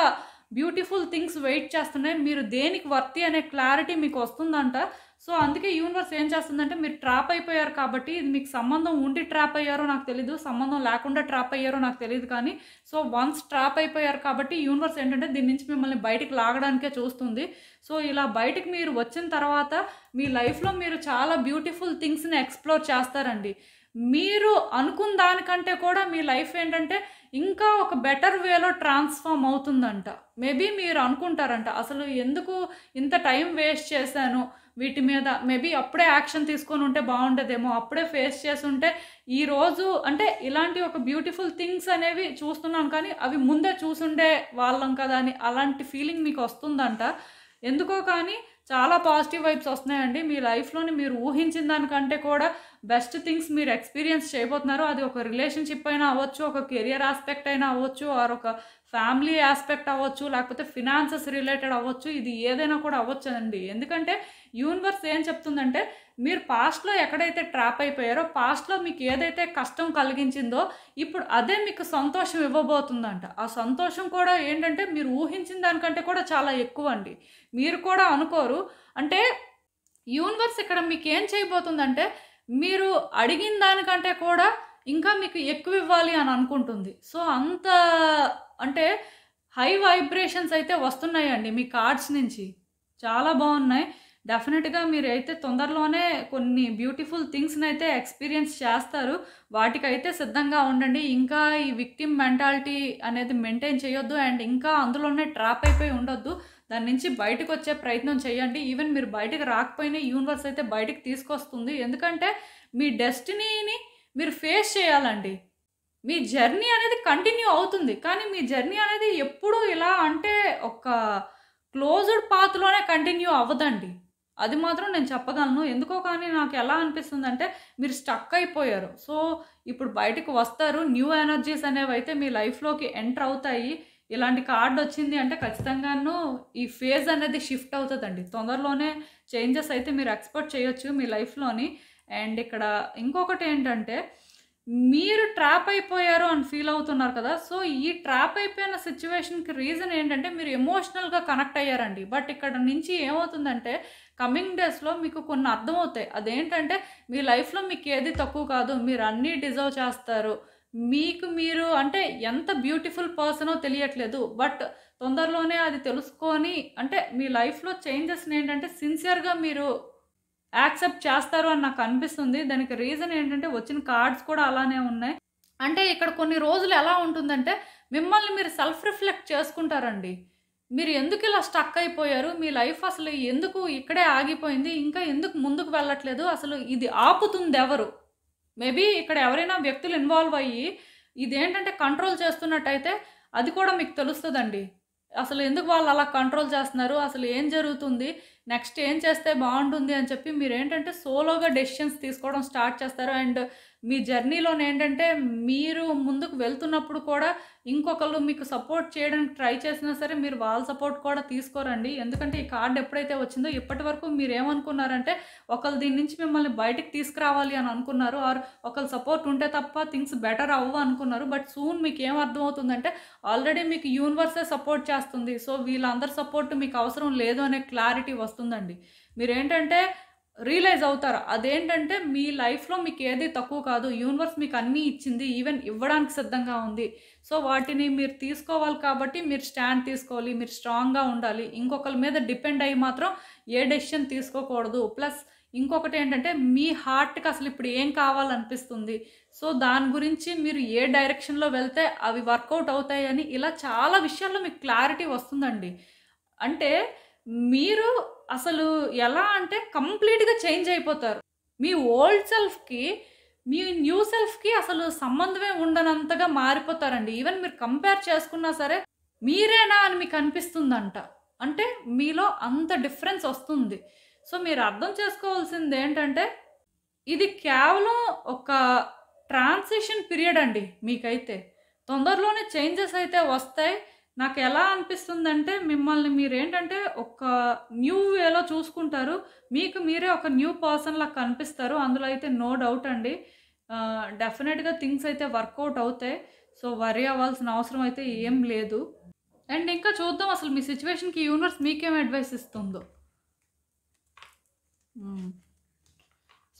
బ్యూటిఫుల్ థింగ్స్ వెయిట్ చేస్తున్నాయి. మీరు దేనికి వర్తీ అనే క్లారిటీ మీకు వస్తుందంట. సో, అందుకే యూనివర్స్ ఏం చేస్తుందంటే మీరు ట్రాప్ అయిపోయారు కాబట్టి ఇది మీకు సంబంధం ఉండి ట్రాప్ అయ్యారో నాకు తెలీదు. సంబంధం లేకుండా ట్రాప్ అయ్యారో నాకు తెలీదు కానీ సో, వన్స్ ట్రాప్ అయిపోయారు కాబట్టి యూనివర్స్ ఏంటంటే దీని నుంచి మిమ్మల్ని బయటికి లాగడానికే చూస్తుంది. సో, ఇలా బయటికి మీరు వచ్చిన తర్వాత మీ లైఫ్‌లో మీరు చాలా బ్యూటిఫుల్ థింగ్స్‌ని ఎక్స్‌ప్లోర్ చేస్తారండి. మీరు అనుకున్న దానికంటే కూడా మీ లైఫ్ ఏంటంటే ఇంకా ఒక బెటర్ వేలో ట్రాన్స్‌ఫార్మ్ అవుతుందంట. మేబీ మీరు అనుకుంటారంట అసలు ఎందుకు ఇంత టైం వేస్ట్ చేశాను వీటి మీద. మేబీ అప్పుడే యాక్షన్ తీసుకొని ఉంటే బాగుండేదేమో. అప్పుడే ఫేస్ చేసుంటే ఈరోజు అంటే ఇలాంటి ఒక బ్యూటిఫుల్ థింగ్స్ అనేవి చూస్తున్నాం కానీ అవి ముందే చూసుండే వాళ్ళం కదా అని అలాంటి ఫీలింగ్ మీకు వస్తుందంట. ఎందుకో కానీ చాలా పాజిటివ్ వైబ్స్ వస్తున్నాయండి. మీ లైఫ్‌లోని మీరు ఊహించిన దానికంటే కూడా బెస్ట్ థింగ్స్ మీరు ఎక్స్‌పీరియన్స్ చేయబోతున్నారు. అది ఒక రిలేషన్‌షిప్ అయినా అవ్వచ్చు, ఒక కెరియర్ యాస్పెక్ట్ అయినా అవ్వచ్చు, ఆర్ ఒక ఫ్యామిలీ యాస్పెక్ట్ అవ్వచ్చు, లేకపోతే ఫినాన్సెస్ రిలేటెడ్ అవ్వచ్చు. ఇది ఏదైనా కూడా అవ్వచ్చండి. ఎందుకంటే యూనివర్స్ ఏం చెప్తుందంటే మీరు పాస్ట్‌లో ఎక్కడైతే ట్రాప్ అయిపోయారో, పాస్ట్‌లో మీకు ఏదైతే కష్టం కలిగించిందో ఇప్పుడు అదే మీకు సంతోషం ఇవ్వబోతుందంట. ఆ సంతోషం కూడా ఏంటంటే మీరు ఊహించిన దానికంటే కూడా చాలా ఎక్కువండి. మీరు కూడా అనుకోరు. అంటే యూనివర్స్ ఇక్కడ మీకేం చేయబోతుందంటే మీరు అడిగిన దానికంటే కూడా ఇంకా మీకు ఎక్కువ ఇవ్వాలి అని అనుకుంటుంది. సో, అంత అంటే హై వైబ్రేషన్స్ అయితే వస్తున్నాయండి మీ కార్డ్స్ నుంచి. చాలా బాగున్నాయి. డెఫినెట్‌గా మీరైతే తొందరలోనే కొన్ని బ్యూటిఫుల్ థింగ్స్‌నైతే ఎక్స్‌పీరియన్స్ చేస్తారు. వాటికైతే సిద్ధంగా ఉండండి. ఇంకా ఈ విక్టిమ్ మెంటాలిటీ అనేది మెయింటైన్ చేయొద్దు. అండ్ ఇంకా అందులోనే ట్రాప్ అయిపోయి ఉండొద్దు. దాని నుంచి బయటకొచ్చే ప్రయత్నం చేయండి. ఈవెన్ మీరు బయటకి రాకపోయినా యూనివర్స్ అయితే బయటికి తీసుకొస్తుంది. ఎందుకంటే మీ డెస్టినీని మీరు ఫేస్ చేయాలండి. మీ జర్నీ అనేది కంటిన్యూ అవుతుంది. కానీ మీ జర్నీ అనేది ఎప్పుడూ ఇలా అంటే ఒక క్లోజ్డ్ పాత్‌లోనే కంటిన్యూ అవ్వదండి. అది మాత్రం నేను చెప్పగలను. ఎందుకో కానీ నాకు ఎలా అనిపిస్తుందంటే మీరు స్టక్ అయిపోయారు. సో, ఇప్పుడు బయటకు వస్తారు. న్యూ ఎనర్జీస్ అనేవైతే మీ లైఫ్‌లోకి ఎంటర్ అవుతాయి. ఇలాంటి కార్డ్ వచ్చింది అంటే ఖచ్చితంగాను ఈ ఫేజ్ అనేది షిఫ్ట్ అవుతదండి. తొందరలోనే చేంజెస్ అయితే మీరు ఎక్స్‌పెక్ట్ చేయొచ్చు మీ లైఫ్‌లోని. అండ్ ఇక్కడ ఇంకొకటేంటంటే మీరు ట్రాప్ అయిపోయారు అని ఫీల్ అవుతున్నారు కదా! సో, ఈ ట్రాప్ అయిపోయిన సిట్యుయేషన్‌కి రీజన్ ఏంటంటే మీరు ఎమోషనల్‌గా కనెక్ట్ అయ్యారండి. బట్ ఇక్కడ నుంచి ఏమవుతుందంటే కమింగ్ డేస్‌లో మీకు కొన్ని అర్థమవుతాయి. అదేంటంటే మీ లైఫ్‌లో మీకేది తక్కువ కాదు. మీరు అన్నీ డిజర్వ్ చేస్తారు. మీకు మీరు అంటే ఎంత బ్యూటిఫుల్ పర్సనో తెలియట్లేదు. బట్ తొందరలోనే అది తెలుసుకొని అంటే మీ లైఫ్‌లో చేంజెస్‌ని ఏంటంటే సిన్సియర్‌గా మీరు యాక్సెప్ట్ చేస్తారు అని నాకు అనిపిస్తుంది. దానికి రీజన్ ఏంటంటే వచ్చిన కార్డ్స్ కూడా అలానే ఉన్నాయి. అంటే ఇక్కడ కొన్ని రోజులు ఎలా ఉంటుందంటే మిమ్మల్ని మీరు సెల్ఫ్ రిఫ్లెక్ట్ చేసుకుంటారండి. మీరు ఎందుకు ఇలా స్టక్ అయిపోయారు? మీ లైఫ్ అసలు ఎందుకు ఇక్కడే ఆగిపోయింది? ఇంకా ఎందుకు ముందుకు వెళ్ళట్లేదు? అసలు ఇది ఆపుతుందెవరు? మేబీ ఇక్కడ ఎవరైనా వ్యక్తులు ఇన్వాల్వ్ అయ్యి ఇదేంటంటే కంట్రోల్ చేస్తున్నట్టయితే అది కూడా మీకు తెలుస్తదండి. అసలు ఎందుకు వాళ్ళు అలా కంట్రోల్ చేస్తున్నారు? అసలు ఏం జరుగుతుంది? నెక్స్ట్ ఏం చేస్తే బావుంటుంది అని చెప్పి మీరేంటంటే సోలోగా డెసిషన్స్ తీసుకోవడం స్టార్ట్ చేస్తారు. అండ్ మీ జర్నీలోనేంటంటే మీరు ముందుకు వెళ్తున్నప్పుడు కూడా ఇంకొకళ్ళు మీకు సపోర్ట్ చేయడానికి ట్రై చేసినా సరే మీరు వాళ్ళ సపోర్ట్ కూడా తీసుకోరండి. ఎందుకంటే ఈ కార్డ్ ఎప్పుడైతే వచ్చిందో ఇప్పటివరకు మీరేమనుకున్నారంటే ఒకళ్ళు దీని నుంచి మిమ్మల్ని బయటికి తీసుకురావాలి అని అనుకున్నారు. ఆర్ ఒకళ్ళ సపోర్ట్ ఉంటే తప్ప థింగ్స్ బెటర్ అవ్వవు అనుకున్నారు. బట్ సూన్ మీకేం అర్థమవుతుందంటే ఆల్రెడీ మీకు యూనివర్సే సపోర్ట్ చేస్తుంది. సో వీళ్ళందరి సపోర్ట్ మీకు అవసరం లేదు అనే క్లారిటీ వస్తుందండి. మీరేంటంటే రియలైజ్ అవుతారు. అదేంటంటే మీ లైఫ్‌లో మీకు ఏది తక్కువ కాదు. యూనివర్స్ మీకు అన్నీ ఇచ్చింది. ఈవెన్ ఇవ్వడానికి సిద్ధంగా ఉంది. సో వాటిని మీరు తీసుకోవాలి కాబట్టి మీరు స్టాండ్ తీసుకోవాలి. మీరు స్ట్రాంగ్‌గా ఉండాలి. ఇంకొకళ్ళ మీద డిపెండ్ అయ్యి మాత్రం ఏ డెసిషన్ తీసుకోకూడదు. ప్లస్ ఇంకొకటేంటంటే మీ హార్ట్‌కి అసలు ఇప్పుడు ఏం కావాలనిపిస్తుంది. సో దాని గురించి మీరు ఏ డైరెక్షన్‌లో వెళ్తే అవి వర్కౌట్ అవుతాయని ఇలా చాలా విషయాల్లో మీకు క్లారిటీ వస్తుందండి. అంటే మీరు అసలు ఎలా అంటే కంప్లీట్‌గా చేంజ్ అయిపోతారు. మీ ఓల్డ్ సెల్ఫ్‌కి, మీ న్యూ సెల్ఫ్‌కి అసలు సంబంధమే ఉండనంతగా మారిపోతారండి. ఈవెన్ మీరు కంపేర్ చేసుకున్నా సరే మీరేనా అని మీకు అనిపిస్తుందంట. అంటే మీలో అంత డిఫరెన్స్ వస్తుంది. సో మీరు అర్థం చేసుకోవాల్సిందేంటంటే ఇది కేవలం ఒక ట్రాన్సిషన్ పీరియడ్ అండి మీకైతే. తొందరలోనే చేంజెస్ అయితే వస్తాయి. నాకెలా అనిపిస్తుందంటే మిమ్మల్ని మీరేంటంటే ఒక న్యూ వేలో చూసుకుంటారు. మీకు మీరే ఒక న్యూ పర్సన్‌లా కనిపిస్తారు. అందులో అయితే నో డౌట్ అండి. డెఫినిట్‌గా థింగ్స్ అయితే వర్కౌట్ అవుతాయి. సో వర్రీ అవ్వాల్సిన అవసరం అయితే ఏం లేదు. అండ్ ఇంకా చూద్దాం అసలు మీ సిట్యుయేషన్‌కి యూనివర్స్ మీకేం అడ్వైస్ ఇస్తుందో.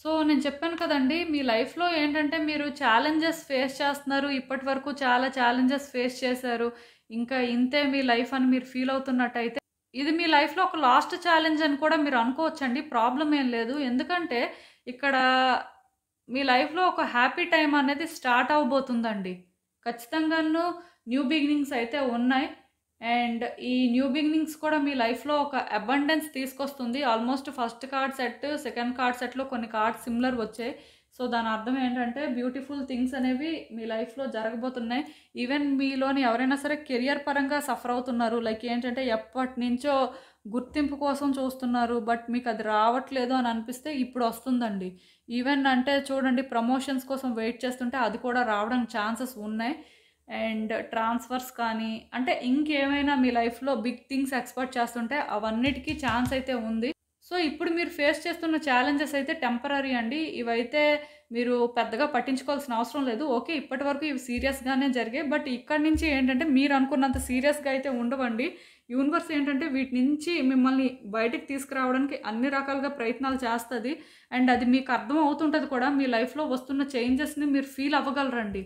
సో నేను చెప్పాను కదండీ! మీ లైఫ్‌లో ఏంటంటే మీరు ఛాలెంజెస్ ఫేస్ చేస్తున్నారు. ఇప్పటివరకు చాలా ఛాలెంజెస్ ఫేస్ చేశారు. ఇంకా ఇంతే మీ లైఫ్ అని మీరు ఫీల్ అవుతున్నట్టయితే ఇది మీ లైఫ్‌లో ఒక లాస్ట్ ఛాలెంజ్ అని కూడా మీరు అనుకోవచ్చండి. ప్రాబ్లమ్ ఏం లేదు. ఎందుకంటే ఇక్కడ మీ లైఫ్‌లో ఒక హ్యాపీ టైమ్ అనేది స్టార్ట్ అవ్వబోతుందండి. ఖచ్చితంగాను న్యూ బిగినింగ్స్ అయితే ఉన్నాయి. అండ్ ఈ న్యూ బిగినింగ్స్ కూడా మీ లైఫ్‌లో ఒక అబండెన్స్ తీసుకొస్తుంది. Almost first card set, second card సెట్‌లో కొన్ని కార్డ్స్ సిమిలర్ వచ్చాయి. సో దాని అర్థం ఏంటంటే బ్యూటిఫుల్ థింగ్స్ అనేవి మీ లైఫ్‌లో జరగబోతున్నాయి. ఈవెన్ మీలోని ఎవరైనా సరే కెరియర్ పరంగా సఫర్ అవుతున్నారు. లైక్ ఏంటంటే ఎప్పటినుంచో గుర్తింపు కోసం చూస్తున్నారు. బట్ మీకు అది రావట్లేదు అని అనిపిస్తే ఇప్పుడు వస్తుందండి. ఈవెన్ అంటే చూడండి ప్రమోషన్స్ కోసం వెయిట్ చేస్తుంటే అది కూడా రావడానికి ఛాన్సెస్ ఉన్నాయి. అండ్ ట్రాన్స్ఫర్స్ కానీ అంటే ఇంకేమైనా మీ లైఫ్‌లో బిగ్ థింగ్స్ ఎక్స్‌పెక్ట్ చేస్తుంటే అవన్నిటికీ ఛాన్స్ అయితే ఉంది. సో ఇప్పుడు మీరు ఫేస్ చేస్తున్న ఛాలెంజెస్ అయితే టెంపరరీ అండి. ఇవైతే మీరు పెద్దగా పట్టించుకోవాల్సిన అవసరం లేదు. ఓకే. ఇప్పటివరకు ఇవి సీరియస్‌గానే జరిగాయి. బట్ ఇక్కడి నుంచి ఏంటంటే మీరు అనుకున్నంత సీరియస్‌గా అయితే ఉండవండి. యూనివర్స్ ఏంటంటే వీటి నుంచి మిమ్మల్ని బయటికి తీసుకురావడానికి అన్ని రకాలుగా ప్రయత్నాలు చేస్తది. అండ్ అది మీకు అర్థం అవుతుంటది కూడా. మీ లైఫ్‌లో వస్తున్న చేంజెస్‌ని మీరు ఫీల్ అవ్వగలరండి.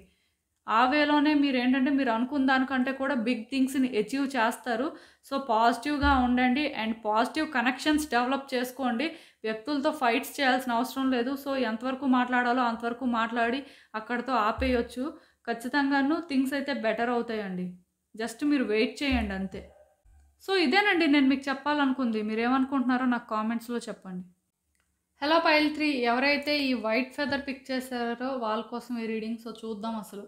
ఆ వేలోనే మీరేంటంటే మీరు అనుకున్న దానికంటే కూడా బిగ్ థింగ్స్‌ని అచీవ్ చేస్తారు. సో పాజిటివ్‌గా ఉండండి. అండ్ పాజిటివ్ కనెక్షన్స్ డెవలప్ చేసుకోండి. వ్యక్తులతో ఫైట్స్ చేయాల్సిన అవసరం లేదు. సో ఎంతవరకు మాట్లాడాలో అంతవరకు మాట్లాడి అక్కడితో ఆపేయొచ్చు. ఖచ్చితంగాను థింగ్స్ అయితే బెటర్ అవుతాయండి. జస్ట్ మీరు వెయిట్ చేయండి అంతే. సో ఇదేనండి నేను మీకు చెప్పాలనుకుంది. మీరేమనుకుంటున్నారో నాకు కామెంట్స్‌లో చెప్పండి. హలో పైల్ 3 ఎవరైతే ఈ వైట్ ఫెదర్ పిక్ చేశారో వాళ్ళ కోసం ఈ రీడింగ్. సో చూద్దాం అసలు.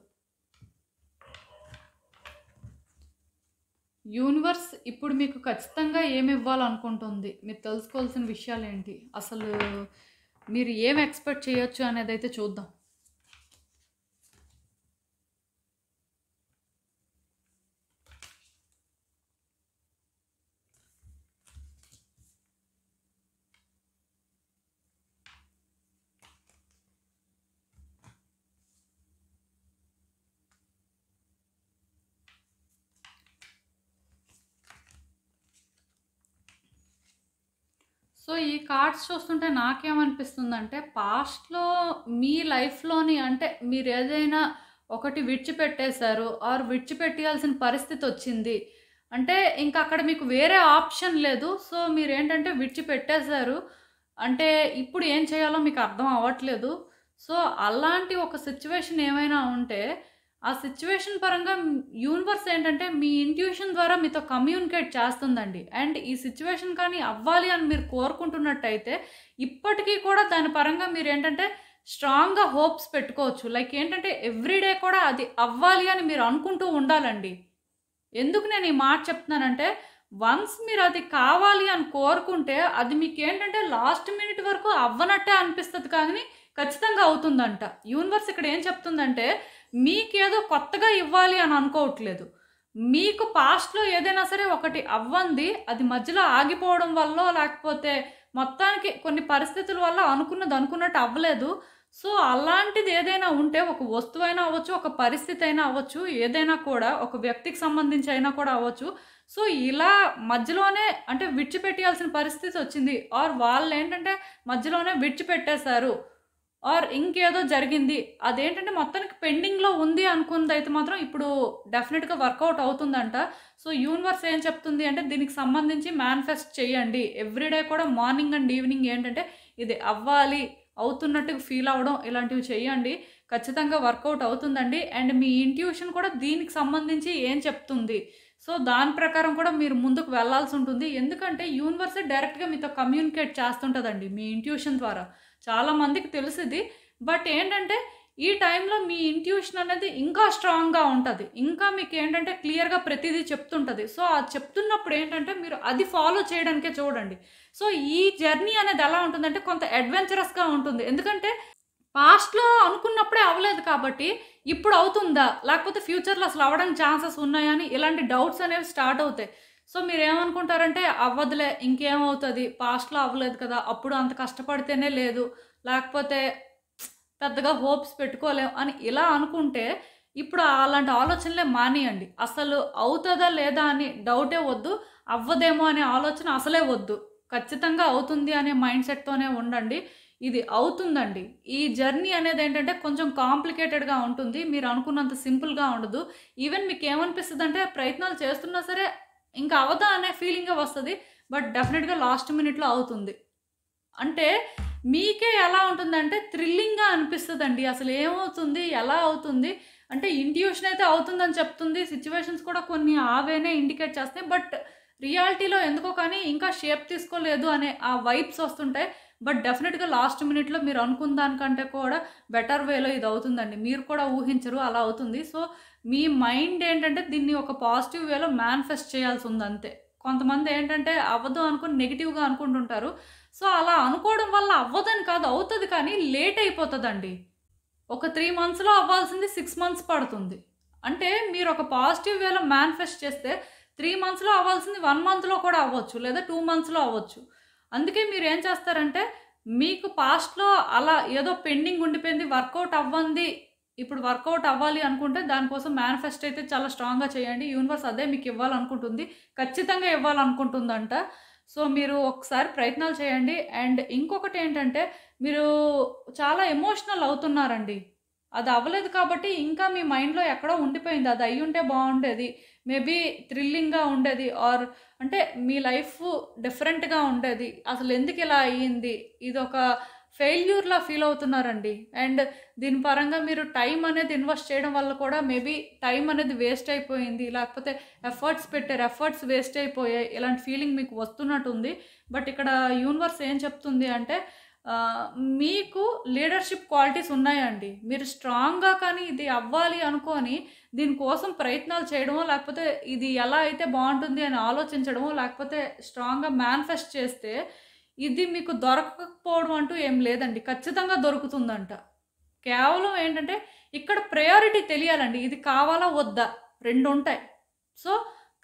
యూనివర్స్ ఇప్పుడు మీకు ఖచ్చితంగా ఏమి ఇవ్వాలనుకుంటుంది? మీరు తెలుసుకోవాల్సిన విషయాలేంటి? అసలు మీరు ఏం ఎక్స్‌పెక్ట్ చేయొచ్చు అనేదైతే చూద్దాం. సో ఈ కార్డ్స్ చూస్తుంటే నాకేమనిపిస్తుందంటే పాస్ట్‌లో మీ లైఫ్‌లోని అంటే మీరేదైనా ఒకటి విడిచిపెట్టేశారు ఆర్ విడిచిపెట్టేయాల్సిన పరిస్థితొచ్చింది. అంటే ఇంక అక్కడ మీకు వేరే ఆప్షన్ లేదు. సో మీరేంటంటే విడిచిపెట్టేశారు. అంటే ఇప్పుడు ఏం చేయాలో మీకు అర్థం అవ్వట్లేదు. సో అలాంటి ఒక సిట్యుయేషన్ ఏమైనా ఉంటే ఆ సిట్యుయేషన్ పరంగా యూనివర్స్ ఏంటంటే మీ ఇంట్యూషన్ ద్వారా మీతో కమ్యూనికేట్ చేస్తుందండి. అండ్ ఈ సిట్యుయేషన్ కానీ అవ్వాలి అని మీరు కోరుకుంటున్నట్టయితే ఇప్పటికీ కూడా దాని పరంగా మీరేంటంటే స్ట్రాంగ్‌గా హోప్స్ పెట్టుకోవచ్చు. లైక్ ఏంటంటే ఎవ్రీ డే కూడా అది అవ్వాలి అని మీరు అనుకుంటూ ఉండాలండి. ఎందుకు నేను ఈ మాట చెప్తున్నానంటే, వన్స్ మీరది కావాలి అని కోరుకుంటే, అది మీకేంటంటే లాస్ట్ మినిట్ వరకు అవ్వనట్టే అనిపిస్తది కానీ, ఖచ్చితంగా అవుతుందంట. యూనివర్స్ ఇక్కడ ఏం చెప్తుందంటే, మీకేదో కొత్తగా ఇవ్వాలి అని అనుకోవట్లేదు. మీకు పాస్ట్‌లో ఏదైనా సరే ఒకటి అవ్వంది, అది మధ్యలో ఆగిపోవడం వల్లో, లేకపోతే మొత్తానికి కొన్ని పరిస్థితుల వల్ల అనుకున్నది అనుకున్నట్టు అవ్వలేదు. సో, అలాంటిది ఏదైనా ఉంటే ఒక వస్తువైనా అవ్వచ్చు, ఒక పరిస్థితి అయినా అవ్వచ్చు, ఏదైనా కూడా ఒక వ్యక్తికి సంబంధించి అయినా కూడా అవ్వచ్చు. సో, ఇలా మధ్యలోనే అంటే విడిచిపెట్టేయాల్సిన పరిస్థితి వచ్చింది. ఆర్ వాళ్ళేంటంటే మధ్యలోనే విడిచిపెట్టేశారు. ఆర్ ఇంకేదో జరిగింది. అదేంటంటే మొత్తానికి పెండింగ్‌లో ఉంది అనుకున్నదైతే మాత్రం ఇప్పుడు డెఫినిట్‌గా వర్కౌట్ అవుతుందంట. సో, యూనివర్స్ ఏం చెప్తుంది అంటే దీనికి సంబంధించి మేనిఫెస్ట్ చేయండి. ఎవ్రీ డే కూడా మార్నింగ్ అండ్ ఈవినింగ్ ఏంటంటే ఇది అవ్వాలి, అవుతున్నట్టుగా ఫీల్ అవ్వడం ఇలాంటివి చేయండి. ఖచ్చితంగా వర్కౌట్ అవుతుందండి. అండ్ మీ ఇంట్యూషన్ కూడా దీనికి సంబంధించి ఏం చెప్తుంది. సో, దాని ప్రకారం కూడా మీరు ముందుకు వెళ్ళాల్సి ఉంటుంది. ఎందుకంటే యూనివర్సే డైరెక్ట్‌గా మీతో కమ్యూనికేట్ చేస్తుంటదండి మీ ఇంట్యూషన్ ద్వారా. చాలా మందికి తెలుసిది. బట్ ఏంటంటే ఈ టైంలో మీ ఇంట్యూషన్ అనేది ఇంకా స్ట్రాంగ్‌గా ఉంటది. ఇంకా మీకేంటంటే క్లియర్‌గా ప్రతీదీ చెప్తుంటది. సో, అది చెప్తున్నప్పుడు ఏంటంటే మీరు అది ఫాలో చేయడానికే చూడండి. సో, ఈ జర్నీ అనేది ఎలా ఉంటుందంటే కొంత అడ్వెంచరస్‌గా ఉంటుంది. ఎందుకంటే పాస్ట్‌లో అనుకున్నప్పుడే అవ్వలేదు కాబట్టి, ఇప్పుడు అవుతుందా? లేకపోతే ఫ్యూచర్‌లో అసలు అవ్వడానికి ఛాన్సెస్ ఉన్నాయా? అని ఇలాంటి డౌట్స్ అనేవి స్టార్ట్ అవుతాయి. సో, మీరేమనుకుంటారంటే అవ్వదులే ఇంకేమవుతది? పాస్ట్‌లో అవ్వలేదు కదా! అప్పుడు అంత కష్టపడితేనే లేదు. లేకపోతే పెద్దగా హోప్స్ పెట్టుకోలేం అని ఇలా అనుకుంటే, ఇప్పుడు అలాంటి ఆలోచనలే మానేయండి. అసలు అవుతదా? లేదా? అని డౌటే వద్దు. అవ్వదేమో అనే ఆలోచన అసలే వద్దు. ఖచ్చితంగా అవుతుంది అనే మైండ్ సెట్‌తోనే ఉండండి. ఇది అవుతుందండి. ఈ జర్నీ అనేదేంటంటే కొంచెం కాంప్లికేటెడ్‌గా ఉంటుంది. మీరు అనుకున్నంత సింపుల్‌గా ఉండదు. ఈవెన్ మీకేమనిపిస్తదంటే ప్రయత్నాలు చేస్తున్నా సరే ఇంక అవ్వదా అనే ఫీలింగే వస్తది. బట్ డెఫినిట్‌గా లాస్ట్ మినిట్‌లో అవుతుంది. అంటే మీకే ఎలా ఉంటుందంటే థ్రిల్లింగ్‌గా అనిపిస్తదండి. అసలు ఏమవుతుంది? ఎలా అవుతుంది? అంటే ఇంట్యూషన్ అయితే అవుతుందని చెప్తుంది. సిట్యుయేషన్స్ కూడా కొన్ని ఆ వేనే ఇండికేట్ చేస్తాయి. బట్ రియాలిటీలో ఎందుకో కానీ ఇంకా షేప్ తీసుకోలేదు అనే ఆ వైబ్స్ వస్తుంటాయి. బట్ డెఫినిట్‌గా లాస్ట్ మినిట్‌లో మీరు అనుకున్న దానికంటే కూడా బెటర్ వేలో ఇది అవుతుందండి. మీరు కూడా ఊహించరు అలా అవుతుంది. సో, మీ మైండ్ ఏంటంటే దీన్ని ఒక పాజిటివ్ వేలో మేనిఫెస్ట్ చేయాల్సుంది అంతే. కొంతమంది ఏంటంటే అవ్వదు అనుకుని నెగెటివ్‌గా అనుకుంటుంటారు. సో, అలా అనుకోవడం వల్ల అవ్వదని కాదు అవుతది కానీ లేట్ అయిపోతదండి. ఒక 3 మంత్స్‌లో అవ్వాల్సింది 6 మంత్స్ పడుతుంది. అంటే మీరు ఒక పాజిటివ్ వేలో మేనిఫెస్ట్ చేస్తే 3 మంత్స్‌లో అవ్వాల్సింది 1 మంత్‌లో కూడా అవ్వచ్చు. లేదా 2 మంత్స్‌లో అవ్వచ్చు. అందుకే మీరేం చేస్తారంటే మీకు పాస్ట్‌లో అలా ఏదో పెండింగ్ ఉండిపోయింది వర్కౌట్ అవ్వంది. ఇప్పుడు వర్కౌట్ అవ్వాలి అనుకుంటే దానికోసం మేనిఫెస్ట్ అయితే చాలా స్ట్రాంగ్‌గా చేయండి. యూనివర్స్ అదే మీకు ఇవ్వాలనుకుంటుంది. ఖచ్చితంగా ఇవ్వాలనుకుంటుందంట. సో, మీరు ఒకసారి ప్రయత్నాలు చేయండి. అండ్ ఇంకొకటేంటంటే మీరు చాలా ఎమోషనల్ అవుతున్నారండి. అది అవ్వలేదు కాబట్టి ఇంకా మీ మైండ్‌లో ఎక్కడో ఉండిపోయింది. అది అయ్యుంటే బావుండేది. మేబీ థ్రిల్లింగ్‌గా ఉండేది. ఆర్ అంటే మీ లైఫ్ డిఫరెంట్‌గా ఉండేది. అసలెందుకిలా అయ్యింది? ఇదొక ఫెయిల్యూర్‌లా ఫీల్ అవుతున్నారండి. అండ్ దీని పరంగా మీరు టైం అనేది ఇన్వెస్ట్ చేయడం వల్ల కూడా మేబీ టైం అనేది వేస్ట్ అయిపోయింది. లేకపోతే ఎఫర్ట్స్ పెట్టారు. ఎఫర్ట్స్ వేస్ట్ అయిపోయాయి. ఇలాంటి ఫీలింగ్ మీకు వస్తున్నట్టుంది. బట్ ఇక్కడ యూనివర్స్ ఏం చెప్తుంది అంటే ఆహ్, మీకు లీడర్‌షిప్ క్వాలిటీస్ ఉన్నాయండి. మీరు స్ట్రాంగ్‌గా కానీ ఇది అవ్వాలి అనుకోని దీనికోసం ప్రయత్నాలు చేయడమో, లేకపోతే ఇది ఎలా అయితే బావుంటుంది అని ఆలోచించడమో, లేకపోతే స్ట్రాంగ్‌గా మేనిఫెస్ట్ చేస్తే ఇది మీకు దొరకకపోవడం అంటూ ఏం లేదండి. ఖచ్చితంగా దొరుకుతుందంట. కేవలం ఏంటంటే ఇక్కడ ప్రయారిటీ తెలియాలండి. ఇది కావాలా? వద్దా? 2 ఉంటాయి. సో,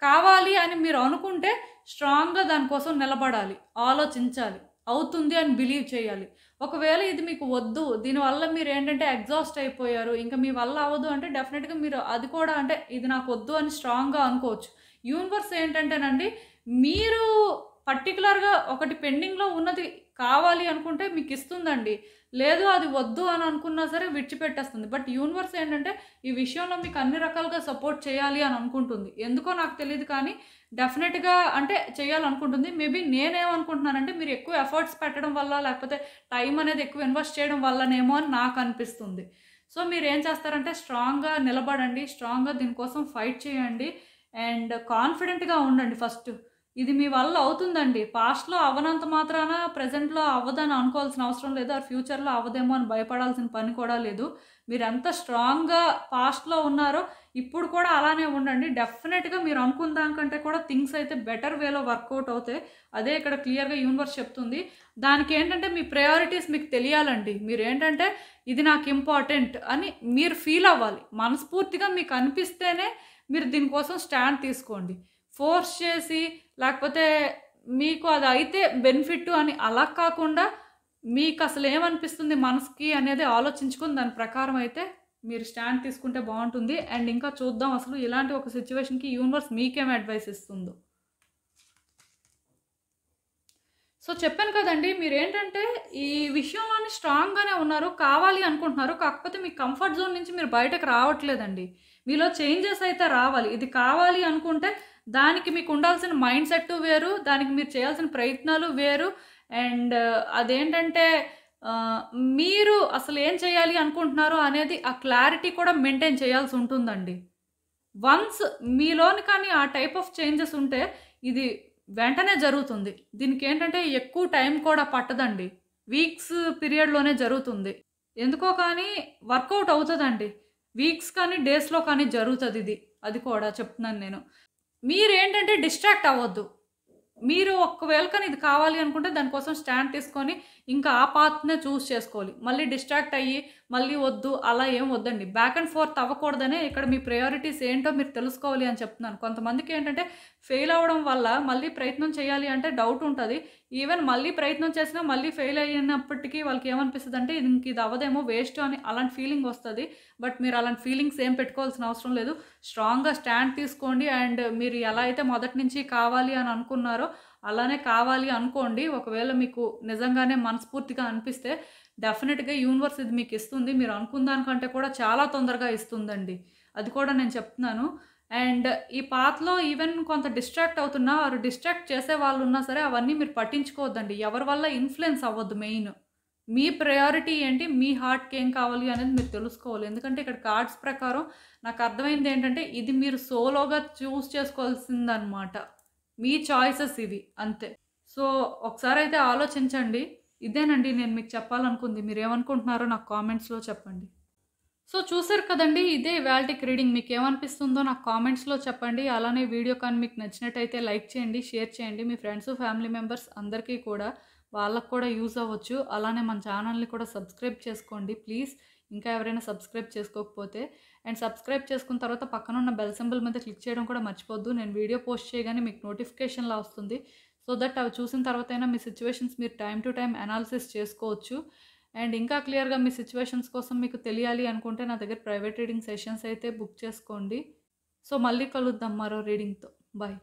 కావాలి అని మీరు అనుకుంటే స్ట్రాంగ్‌గా దానికోసం నిలబడాలి. ఆలోచించాలి. అవుతుంది అని బిలీవ్ చేయాలి. ఒకవేళ ఇది మీకు వద్దు, దీనివల్ల మీరేంటంటే ఎగ్జాస్ట్ అయిపోయారు. ఇంక మీ వల్ల అవ్వదు అంటే డెఫినిట్‌గా మీరు అది కూడా అంటే ఇది నాకొద్దు అని స్ట్రాంగ్‌గా అనుకోవచ్చు. యూనివర్స్ ఏంటంటేనండి మీరు పర్టిక్యులర్‌గా ఒకటి పెండింగ్‌లో ఉన్నది కావాలి అనుకుంటే మీకిస్తుందండి. లేదు అది వద్దు అని అనుకున్నా సరే విడిచిపెట్టేస్తుంది. బట్ యూనివర్స్ ఏంటంటే ఈ విషయంలో మీకు అన్ని రకాలుగా సపోర్ట్ చేయాలి అని అనుకుంటుంది. ఎందుకో నాకు తెలీదు కానీ డెఫినిట్‌గా అంటే చేయాలనుకుంటుంది. మేబీ నేనేమనుకుంటున్నానంటే మీరు ఎక్కువ ఎఫర్ట్స్ పెట్టడం వల్ల లేకపోతే టైం అనేది ఎక్కువ ఇన్వెస్ట్ చేయడం వల్లనేమో అని నాకనిపిస్తుంది. సో మీరేం చేస్తారంటే స్ట్రాంగ్‌గా నిలబడండి. స్ట్రాంగ్‌గా దీనికోసం ఫైట్ చేయండి. అండ్ కాన్ఫిడెంట్‌గా ఉండండి ఫస్ట్. ఇది మీ వల్ల అవుతుందండి. పాస్ట్‌లో అవ్వనంత మాత్రాన ప్రెజెంట్‌లో అవ్వదని అనుకోవాల్సిన అవసరం లేదు. ఆర్ ఫ్యూచర్‌లో అవ్వదేమో అని భయపడాల్సిన పని కూడా లేదు. మీరెంత స్ట్రాంగ్‌గా పాస్ట్‌లో ఉన్నారో ఇప్పుడు కూడా అలానే ఉండండి. డెఫినెట్‌గా మీరు అనుకున్న దానికంటే కూడా థింగ్స్ అయితే బెటర్ వేలో వర్కౌట్ అవుతాయి. అదే ఇక్కడ క్లియర్‌గా యూనివర్స్ చెప్తుంది. దానికేంటంటే మీ ప్రయారిటీస్ మీకు తెలియాలండి. మీరేంటంటే ఇది నాకు ఇంపార్టెంట్ అని మీరు ఫీల్ అవ్వాలి. మనస్ఫూర్తిగా మీకు అనిపిస్తేనే మీరు దీనికోసం స్టాండ్ తీసుకోండి. ఫోర్స్ చేసి లేకపోతే మీకు అది అయితే బెనిఫిట్ అని అలా కాకుండా మీకు అసలు ఏమనిపిస్తుంది మనసుకి అనేది ఆలోచించుకొని దాని ప్రకారం అయితే మీరు స్టాండ్ తీసుకుంటే బాగుంటుంది. అండ్ ఇంకా చూద్దాం అసలు ఇలాంటి ఒక సిచ్యువేషన్‌కి యూనివర్స్ మీకేం అడ్వైస్ ఇస్తుందో. సో చెప్పాను కదండీ! మీరేంటంటే ఈ విషయంలోని స్ట్రాంగ్‌గానే ఉన్నారు. కావాలి అనుకుంటున్నారు. కాకపోతే మీ కంఫర్ట్ జోన్ నుంచి మీరు బయటకు రావట్లేదండి. మీలో చేంజెస్ అయితే రావాలి. ఇది కావాలి అనుకుంటే దానికి మీకు ఉండాల్సిన మైండ్ సెట్ వేరు. దానికి మీరు చేయాల్సిన ప్రయత్నాలు వేరు. అండ్ అదేంటంటే ఆహ్, మీరు అసలు ఏం చేయాలి అనుకుంటున్నారో అనేది ఆ క్లారిటీ కూడా మెయింటైన్ చేయాల్సి ఉంటుందండి. వన్స్ మీలోని కానీ ఆ టైప్ ఆఫ్ చేంజెస్ ఉంటే ఇది వెంటనే జరుగుతుంది. దీనికేంటంటే ఎక్కువ టైం కూడా పట్టదండి. వీక్స్ పీరియడ్‌లోనే జరుగుతుంది. ఎందుకో కానీ వర్కౌట్ అవుతదండి. వీక్స్ కానీ, డేస్‌లో కానీ జరుగుతదిది. అది కూడా చెప్తున్నాను నేను. మీరేంటంటే డిస్ట్రాక్ట్ అవ్వద్దు. మీరు ఒకవేళ కానీ ఇది కావాలి అనుకుంటే దానికోసం స్టాండ్ తీసుకొని ఇంకా ఆ పాత్‌నే చూజ్ చేసుకోవాలి. మళ్ళీ డిస్ట్రాక్ట్ అయ్యి, మళ్ళీ వద్దు అలా ఏం వద్దండి. బ్యాక్ అండ్ ఫోర్త్ అవ్వకూడదనే ఇక్కడ మీ ప్రయారిటీస్ ఏంటో మీరు తెలుసుకోవాలి అని చెప్తున్నాను. కొంతమందికి ఏంటంటే ఫెయిల్ అవ్వడం వల్ల మళ్ళీ ప్రయత్నం చేయాలి అంటే డౌట్ ఉంటది. ఈవెన్ మళ్ళీ ప్రయత్నం చేసినా మళ్ళీ ఫెయిల్ అయినప్పటికీ వాళ్ళకి ఏమనిపిస్తదంటే ఇంక ఇది అవ్వదేమో వేస్ట్ అని అలాంటి ఫీలింగ్ వస్తది. బట్ మీరు అలాంటి ఫీలింగ్స్ ఏం పెట్టుకోవాల్సిన అవసరం లేదు. స్ట్రాంగ్‌గా స్టాండ్ తీసుకోండి. అండ్ మీరు ఎలా అయితే మొదటి నుంచి కావాలి అని అనుకున్నారో అలానే కావాలి అనుకోండి. ఒకవేళ మీకు నిజంగానే మనస్ఫూర్తిగా అనిపిస్తే డెఫినిట్‌గా యూనివర్స్ ఇది మీకు ఇస్తుంది. మీరు అనుకున్న దానికంటే కూడా చాలా తొందరగా ఇస్తుందండి. అది కూడా నేను చెప్తున్నాను. అండ్ ఈ పాత్‌లో ఈవెన్ కొంత డిస్ట్రాక్ట్ అవుతున్నా ఆర్ డిస్ట్రాక్ట్ చేసే వాళ్ళున్నా సరే అవన్నీ మీరు పట్టించుకోవద్దండి. ఎవరి వల్ల ఇన్‌ఫ్లుయెన్స్ అవ్వద్దు మెయిన్. మీ ప్రయారిటీ ఏంటి? మీ హార్ట్‌కి ఏం కావాలి అనేది మీరు తెలుసుకోవాలి. ఎందుకంటే ఇక్కడ కార్డ్స్ ప్రకారం నాకు అర్థమైంది ఏంటంటే ఇది మీరు సోలోగా చూజ్ చేసుకోవాల్సిందనమాట. మీ చాయిసెస్ ఇవి అంతే. సో ఒకసారైతే ఆలోచించండి. ఇదేనండి నేను మీకు చెప్పాలనుకుంది. మీరేమనుకుంటున్నారో నాకు కామెంట్స్‌లో చెప్పండి. సో చూసారు కదండీ! ఇదే ఇవాల్టికి రీడింగ్. మీకేమనిపిస్తుందో నాకు కామెంట్స్‌లో చెప్పండి. అలానే వీడియో కానీ మీకు నచ్చినట్టయితే లైక్ చేయండి, షేర్ చేయండి. మీ ఫ్రెండ్స్, ఫ్యామిలీ మెంబర్స్ అందరికీ కూడా వాళ్ళకి కూడా యూజ్ అవ్వచ్చు. అలానే మన ఛానల్‌ని కూడా సబ్స్క్రైబ్ చేసుకోండి ప్లీజ్. ఇంకా ఎవరైనా సబ్స్క్రైబ్ చేసుకోకపోతే. అండ్ సబ్స్క్రైబ్ చేసుకున్న తర్వాత పక్కనున్న బెల్ సింబల్ మీద క్లిక్ చేయడం కూడా మర్చిపోద్దు. నేను వీడియో పోస్ట్ చేయగానే మీకు నోటిఫికేషన్‌లా వస్తుంది. సో దట్ అవి చూసిన తర్వాతైనా మీ సిట్యుయేషన్స్ మీరు టైమ్ టు టైమ్ అనాలిసిస్ చేసుకోవచ్చు. అండ్ ఇంకా క్లియర్‌గా మీ సిట్యుయేషన్స్ కోసం మీకు తెలియాలి అనుకుంటే నా దగ్గర ప్రైవేట్ రీడింగ్ సెషన్స్ అయితే బుక్ చేసుకోండి. సో మళ్ళీ కలుద్దాం మరో రీడింగ్‌తో. బై.